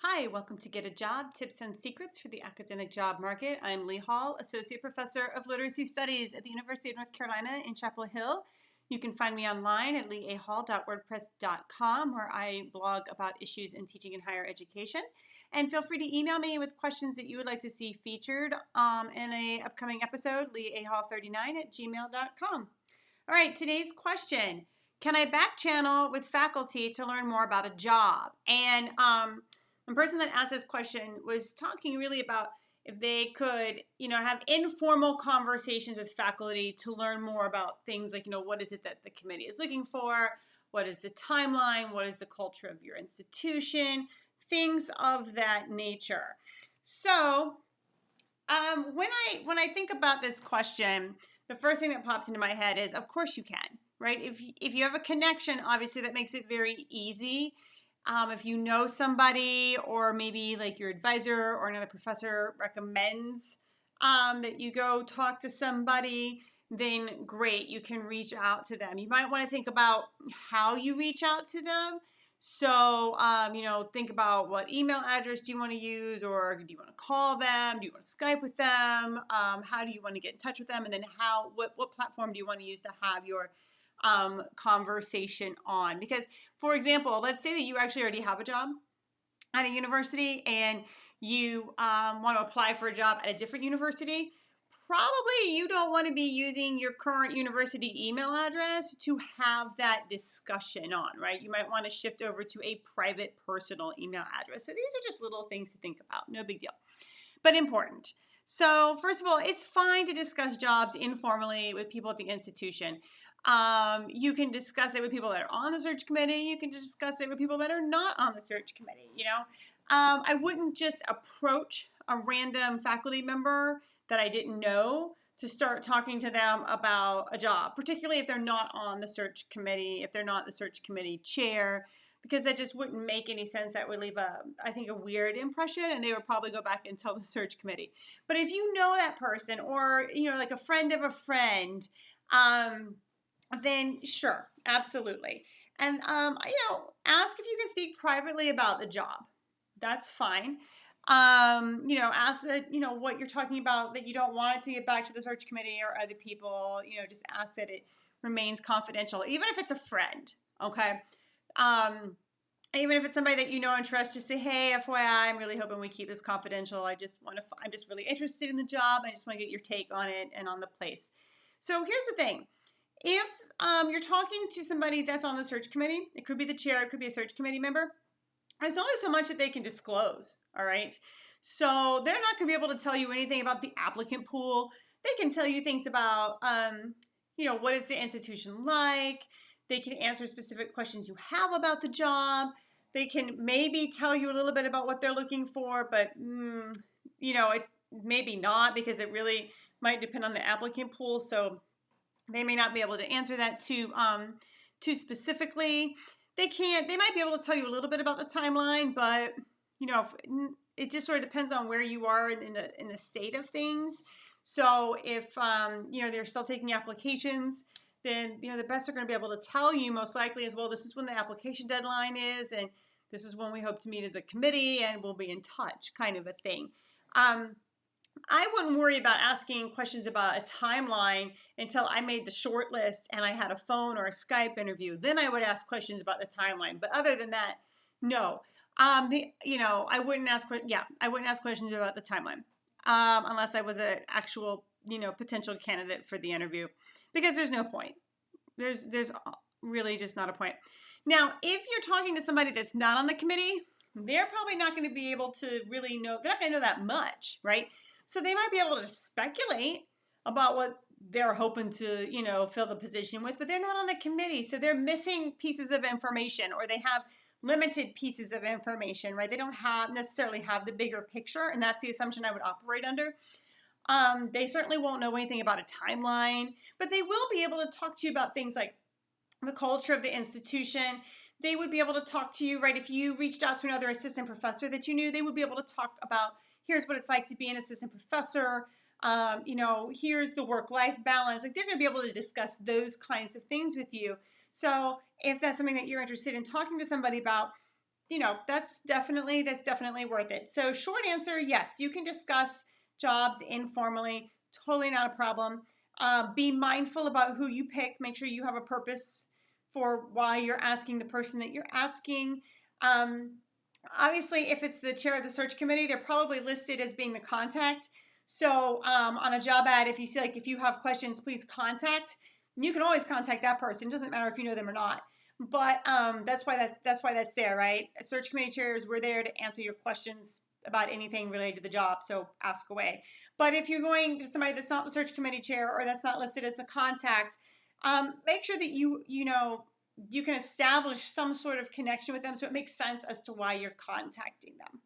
Hi, welcome to Get a Job, Tips and Secrets for the Academic Job Market. I'm Lee Hall, Associate Professor of Literacy Studies at the University of North Carolina in Chapel Hill. You can find me online at leahall.wordpress.com, where I blog about issues in teaching and higher education. And feel free to email me with questions that you would like to see featured in an upcoming episode, leahall39@gmail.com. All right, today's question: can I back channel with faculty to learn more about a job? And the person that asked this question was talking really about if they could, have informal conversations with faculty to learn more about things like, what is it that the committee is looking for? What is the timeline? What is the culture of your institution? Things of that nature. So when I think about this question, the first thing that pops into my head is, of course you can, right? If you have a connection, obviously that makes it very easy. If you know somebody, or maybe like your advisor or another professor recommends that you go talk to somebody, then great, you can reach out to them. You might want to think about how you reach out to them. So, think about what email address do you want to use, or do you want to call them? Do you want to Skype with them? How do you want to get in touch with them? And then what platform do you want to use to have your conversation on? Because, for example, let's say that you actually already have a job at a university and you want to apply for a job at a different university. Probably you don't want to be using your current university email address to have that discussion on, right? You might want to shift over to a private personal email address. So these are just little things to think about. No big deal, but important. So first of all, it's fine to discuss jobs informally with people at the institution. You can discuss it with people that are on the search committee. You can discuss it with people that are not on the search committee. I wouldn't just approach a random faculty member that I didn't know to start talking to them about a job, particularly if they're not on the search committee, if they're not the search committee chair, because that just wouldn't make any sense. That would leave a weird impression, and they would probably go back and tell the search committee. But if you know that person, or, like a friend of a friend, then sure, absolutely. And, ask if you can speak privately about the job. That's fine. Ask that, what you're talking about, that you don't want it to get back to the search committee or other people, just ask that it remains confidential, even if it's a friend, okay? Even if it's somebody that you know and trust, just say, hey, FYI, I'm really hoping we keep this confidential. I'm just really interested in the job. I just want to get your take on it and on the place. So here's the thing. If you're talking to somebody that's on the search committee, it could be the chair, it could be a search committee member, there's only so much that they can disclose, all right? So they're not going to be able to tell you anything about the applicant pool. They can tell you things about, what is the institution like? They can answer specific questions you have about the job. They can maybe tell you a little bit about what they're looking for, but, it maybe not, because it really might depend on the applicant pool. So they may not be able to answer that too specifically. They might be able to tell you a little bit about the timeline, but it just sort of depends on where you are in the state of things. So if they're still taking applications, then the best they're going to be able to tell you most likely is, well, this is when the application deadline is, and this is when we hope to meet as a committee, and we'll be in touch, kind of a thing. I wouldn't worry about asking questions about a timeline until I made the short list and I had a phone or a Skype interview. Then I would ask questions about the timeline. But other than that, no. I wouldn't ask questions about the timeline unless I was an actual, potential candidate for the interview, because there's no point. There's really just not a point. Now, if you're talking to somebody that's not on the committee, they're probably not going to be able to really know. They're not going to know that much, right? So they might be able to speculate about what they're hoping to, fill the position with, but they're not on the committee. So they're missing pieces of information, or they have limited pieces of information, right? They don't necessarily have the bigger picture, and that's the assumption I would operate under. They certainly won't know anything about a timeline, but they will be able to talk to you about things like the culture of the institution. They would be able to talk to you, right? If you reached out to another assistant professor that you knew, they would be able to talk about, here's what it's like to be an assistant professor. Here's the work-life balance. Like, they're going to be able to discuss those kinds of things with you. So if that's something that you're interested in talking to somebody about, that's definitely worth it. So short answer, yes, you can discuss jobs informally, totally not a problem. Be mindful about who you pick. Make sure you have a purpose for why you're asking the person that you're asking. Um, Obviously, if it's the chair of the search committee, they're probably listed as being the contact. So on a job ad, if you see, like, if you have questions, please contact. You can always contact that person. It doesn't matter if you know them or not. But that's why that's there, right? Search committee chairs, we're there to answer your questions about anything related to the job. So ask away. But if you're going to somebody that's not the search committee chair or that's not listed as a contact, make sure that you can establish some sort of connection with them so it makes sense as to why you're contacting them.